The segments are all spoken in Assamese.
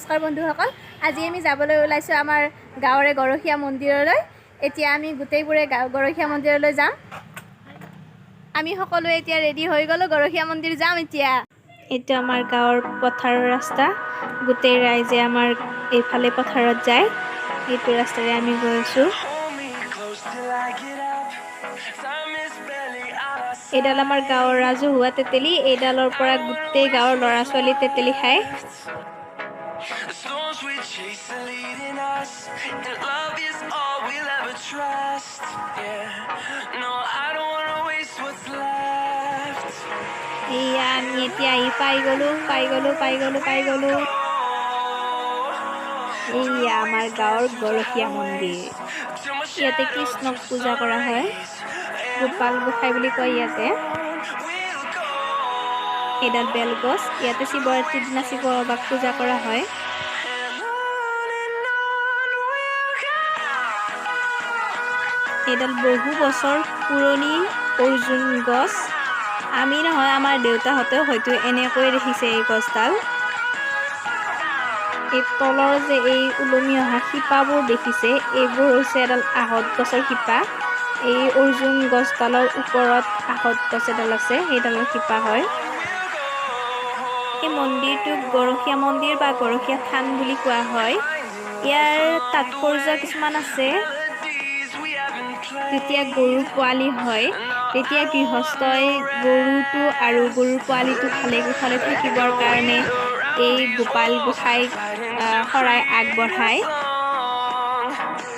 নমস্কাৰ বন্ধুসকল আজি আমি যাবলৈ ওলাইছো আমাৰ গাঁৱৰে গৰখীয়া মন্দিৰলৈ এতিয়া আমি গোটেইবোৰে গৰখীয়া মন্দিৰলৈ যাম আমি সকলো এতিয়া ৰেডি হৈ গলো গৰখীয়া মন্দিৰ যাম এতিয়া এটো আমাৰ গাঁৱৰ পথাৰৰ ৰাস্তা গোটেই ৰাইজে আমাৰ এইফালে পথাৰত যায় এইটো ৰাস্তাৰে আমি গৈছো এডাল আমাৰ গাঁৱৰ ৰাজহুৱা তেতেলী এডালৰ পৰা গোটেই গাঁৱৰ ল'ৰা ছোৱালী তেতেলী খায় The storms we chase are leading us, and love is all we'll ever trust. Yeah, no, I don't wanna waste what's left. Iya, আমি এতিয়া পাই গলো এইয়া আমাৰ গাঁৱৰ গৰখীয়া মন্দিৰ ইয়াতে কৃষ্ণক পূজা কৰা হয় গোপাল গোসাই বুলি কয় ইয়াতে এডাল বেলগছ ইয়াতে শিৱৰাত্ৰিৰ দিনা শিৱ বাবাক পূজা কৰা হয় এডাল বহু বছৰ পুৰণি অৰ্জুন গছ আমি নহয় আমাৰ দেউতাহঁতেও হয়তো এনেকৈ দেখিছে এই গছডাল এই তলৰ যে এই উলমি অহা শিপাবোৰ দেখিছে এইবোৰ হৈছে এডাল আহত গছৰ শিপা এই অৰ্জুন গছডালৰ ওপৰত আহত গছ এডাল আছে সেইডালৰ শিপা হয় এই মন্দিৰটোক গৰখীয়া মন্দিৰ বা গৰখীয়া থান বুলি কোৱা হয় ইয়াৰ তাৎপৰ্য কিছুমান আছে যেতিয়া গৰু পোৱালি হয় তেতিয়া গৃহস্থই গৰুটো আৰু গৰুৰ পোৱালিটো ভালে কুশলে থাকিবৰ কাৰণে এই গোপাল গোসাইক শৰাই আগবঢ়ায়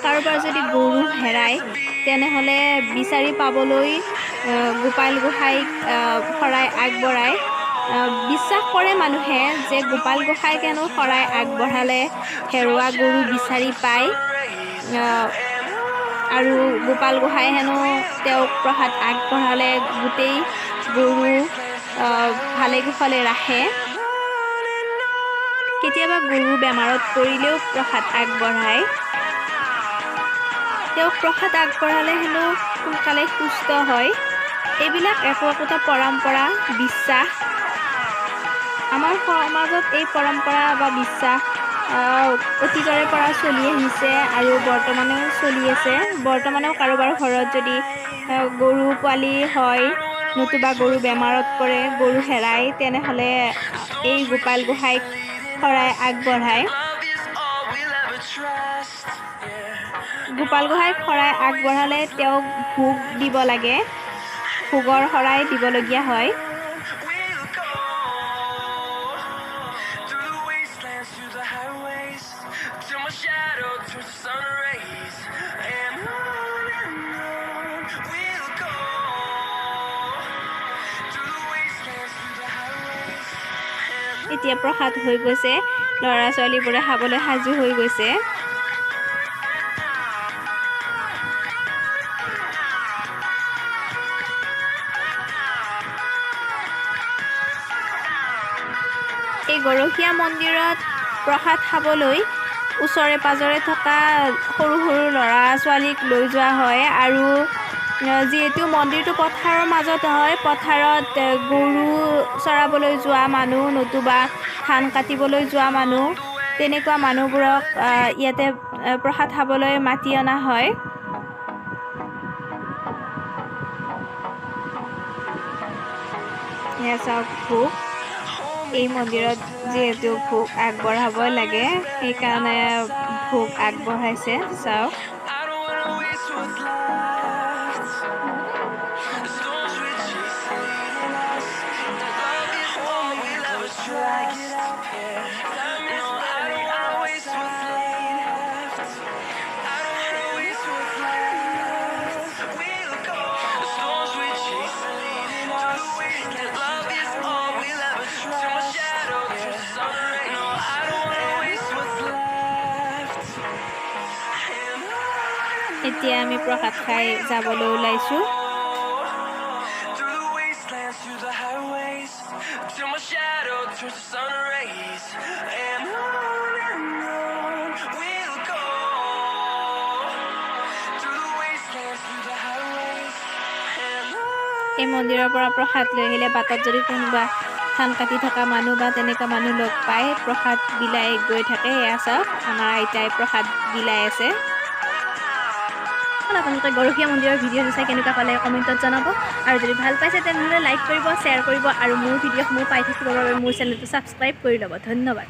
কাৰোবাৰ যদি গৰু হেৰায় তেনেহলে বিচাৰি পাবলৈ গোপাল গোসাইক শৰাই আগবঢ়ায় বিশ্বাস কৰে মানুহে যে গোপাল গোসাইক হেনো শৰাই আগবঢ়ালে হেৰুৱা গৰু বিচাৰি পায় আৰু গোপাল গোসাই হেনো তেওঁক প্ৰসাদ আগবঢ়ালে গোটেই গৰু ভালে কুশলে ৰাখে কেতিয়াবা গৰু বেমাৰত পৰিলেও প্ৰসাদ আগবঢ়ায় তেওঁক প্ৰসাদ আগবঢ়ালে হেনো সোনকালে সুস্থ হয় এইবিলাক একোটা পৰম্পৰা বিশ্বাস আমাৰ সমাজত এই পৰম্পৰা বা বিশ্বাস অতীজৰে পৰা চলি আহিছে আৰু বৰ্তমানেও চলি আছে বৰ্তমানেও কাৰোবাৰ ঘৰত যদি গৰু পোৱালি হয় নতুবা গৰু বেমাৰত পৰে গৰু হেৰায় তেনেহলে এই গোপাল গোসাইক শৰাই আগবঢ়ায় গোপাল গোসাইক শৰাই আগবঢ়ালে তেওঁক ভোগ দিব লাগে ভোগৰ শৰাই দিবলগীয়া হয় এতিয়া প্ৰসাদ হৈ গৈছে ল'ৰা ছোৱালীবোৰে খাবলৈ সাজু হৈ গৈছে এই গৰখীয়া মন্দিৰত প্ৰসাদ খাবলৈ ওচৰে পাজৰে থকা সৰু সৰু ল'ৰা ছোৱালীক লৈ যোৱা হয় আৰু যিহেতু মন্দিৰটো পথাৰৰ মাজত হয় পথাৰত গৰু চৰাবলৈ যোৱা মানুহ নতুবা ধান কাটিবলৈ যোৱা মানুহ তেনেকুৱা মানুহবোৰক ইয়াতে প্ৰসাদ খাবলৈ মাতি অনা হয় এয়া চাওক ভোগ এই মন্দিৰত যিহেতু ভোগ আগবঢ়াবই লাগে সেইকাৰণে ভোগ আগবঢ়াইছে চাওক এতিয়া আমি প্ৰসাদ খাই যাবলৈ ওলাইছো এই মন্দিৰৰ পৰা প্ৰসাদ লৈ আহিলে বাটত যদি কোনোবা ধান কাটি থকা মানুহ বা তেনেকুৱা মানুহ লগ পাই প্ৰসাদ বিলাই গৈ থাকে। এয়া চাওক আমাৰ আইতাই প্ৰসাদ বিলাই আছে। আপোনালোকে গৰখীয়া মন্দিৰৰ ভিডিঅ'টো চাই কেনেকুৱা পালে কমেণ্টত জনাব আৰু যদি ভাল পাইছে তেনেহ'লে লাইক কৰিব, শ্বেয়াৰ কৰিব আৰু মোৰ ভিডিঅ'সমূহ পাই থাকিবৰ বাবে মোৰ চেনেলটো ছাবস্ক্ৰাইব কৰি ল'ব। ধন্যবাদ।